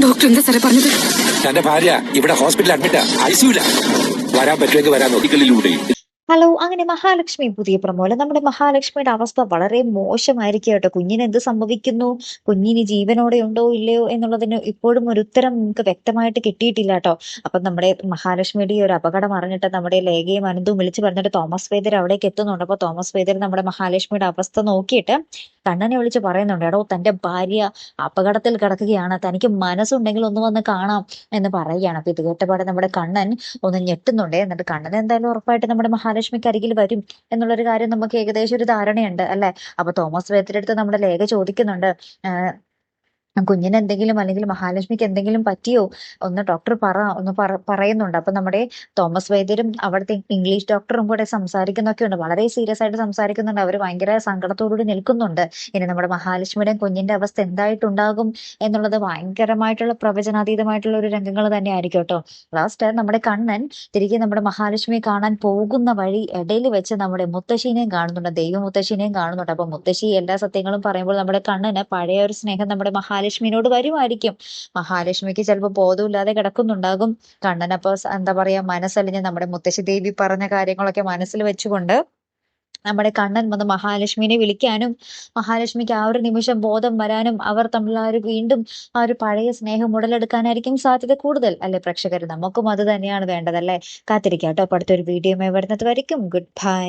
Doctor എന്താ സാറേ പറഞ്ഞത്? തന്റെ ഭാര്യ ഇവിടെ ഹോസ്പിറ്റലിൽ അഡ്മിറ്റാ, ഐസിയുല. വരാൻ പറ്റുമെങ്കിൽ വരാൻ നോക്കിക്കളിലൂടെ. ഹലോ. അങ്ങനെ മഹാലക്ഷ്മി പുതിയ പ്രമോല. നമ്മുടെ മഹാലക്ഷ്മിയുടെ അവസ്ഥ വളരെ മോശമായിരിക്കും കേട്ടോ. കുഞ്ഞിന് എന്ത് സംഭവിക്കുന്നു, കുഞ്ഞിന് ജീവനോടെ ഉണ്ടോ ഇല്ലയോ എന്നുള്ളതിന് ഇപ്പോഴും ഒരു ഉത്തരം നമുക്ക് വ്യക്തമായിട്ട് കിട്ടിയിട്ടില്ല കേട്ടോ. അപ്പൊ നമ്മുടെ മഹാലക്ഷ്മിയുടെ ഈ ഒരു അപകടം അറിഞ്ഞിട്ട് നമ്മുടെ ലേഖയും അനന്തും വിളിച്ചു പറഞ്ഞിട്ട് തോമസ് വേദർ അവിടേക്ക് എത്തുന്നുണ്ട്. അപ്പൊ തോമസ് വേദർ നമ്മുടെ മഹാലക്ഷ്മിയുടെ അവസ്ഥ നോക്കിയിട്ട് കണ്ണനെ വിളിച്ച് പറയുന്നുണ്ട്, എടോ തന്റെ ഭാര്യ അപകടത്തിൽ കിടക്കുകയാണ്, തനിക്ക് മനസ്സുണ്ടെങ്കിൽ ഒന്ന് വന്ന് കാണാം എന്ന് പറയുകയാണ്. അപ്പൊ ഇത് കേട്ടപാടെ നമ്മുടെ കണ്ണൻ ഒന്ന് ഞെട്ടുന്നുണ്ട്. എന്നിട്ട് കണ്ണൻ എന്തായാലും ഉറപ്പായിട്ട് നമ്മുടെ മഹാലക്ഷ്മിക്ക് അരികിൽ വരും എന്നുള്ളൊരു കാര്യം നമുക്ക് ഏകദേശം ഒരു ധാരണയുണ്ട് അല്ലെ. അപ്പൊ തോമസ് വേദരുടെ അടുത്ത് നമ്മുടെ ലേഖ ചോദിക്കുന്നുണ്ട്, കുഞ്ഞിന് എന്തെങ്കിലും അല്ലെങ്കിൽ മഹാലക്ഷ്മിക്ക് എന്തെങ്കിലും പറ്റിയോ ഒന്ന് ഡോക്ടർ ഒന്ന് പറയുന്നുണ്ട്. അപ്പൊ നമ്മുടെ തോമസ് വൈദ്യരും അവിടുത്തെ ഇംഗ്ലീഷ് ഡോക്ടറും കൂടെ സംസാരിക്കുന്നൊക്കെ ഉണ്ട്. വളരെ സീരിയസ് ആയിട്ട് സംസാരിക്കുന്നുണ്ട്. അവർ ഭയങ്കര സങ്കടത്തോടുകൂടി നിൽക്കുന്നുണ്ട്. ഇനി നമ്മുടെ മഹാലക്ഷ്മിയുടെയും കുഞ്ഞിന്റെ അവസ്ഥ എന്തായിട്ടുണ്ടാകും എന്നുള്ളത് ഭയങ്കരമായിട്ടുള്ള പ്രവചനാതീതമായിട്ടുള്ള ഒരു രംഗങ്ങൾ തന്നെ ആയിരിക്കും കേട്ടോ. ലാസ്റ്റ് നമ്മുടെ കണ്ണൻ തിരികെ നമ്മുടെ മഹാലക്ഷ്മിയെ കാണാൻ പോകുന്ന വഴി ഇടയിൽ വെച്ച് നമ്മുടെ മുത്തശ്ശീനെയും കാണുന്നുണ്ട്, ദൈവ മുത്തശ്ശീനെയും കാണുന്നുണ്ട്. അപ്പൊ മുത്തശ്ശി എല്ലാ സത്യങ്ങളും പറയുമ്പോൾ നമ്മുടെ കണ്ണന് പഴയ ഒരു സ്നേഹം നമ്മുടെ മഹാലക്ഷ്മിനോട് വരുമായിരിക്കും. മഹാലക്ഷ്മിക്ക് ചിലപ്പോൾ ബോധമില്ലാതെ കിടക്കുന്നുണ്ടാകും. കണ്ണനപ്പോ എന്താ പറയാ, മനസ്സലിഞ്ഞ് നമ്മുടെ മുത്തശ്ശി ദേവി പറഞ്ഞ കാര്യങ്ങളൊക്കെ മനസ്സിൽ വെച്ചുകൊണ്ട് നമ്മുടെ കണ്ണൻ വന്ന് മഹാലക്ഷ്മിനെ വിളിക്കാനും മഹാലക്ഷ്മിക്ക് ആ ഒരു നിമിഷം ബോധം വരാനും അവർ തമ്മിൽ ആ ഒരു വീണ്ടും ആ ഒരു പഴയ സ്നേഹം ഉടലെടുക്കാനായിരിക്കും സാധ്യത കൂടുതൽ അല്ലെ പ്രേക്ഷകർ. നമുക്കും അത് തന്നെയാണ് വേണ്ടതല്ലേ. കാത്തിരിക്കാം കേട്ടോ. അപ്പൊ അടുത്തൊരു വീഡിയോ വരുന്നത് വരയ്ക്കും. Good bye.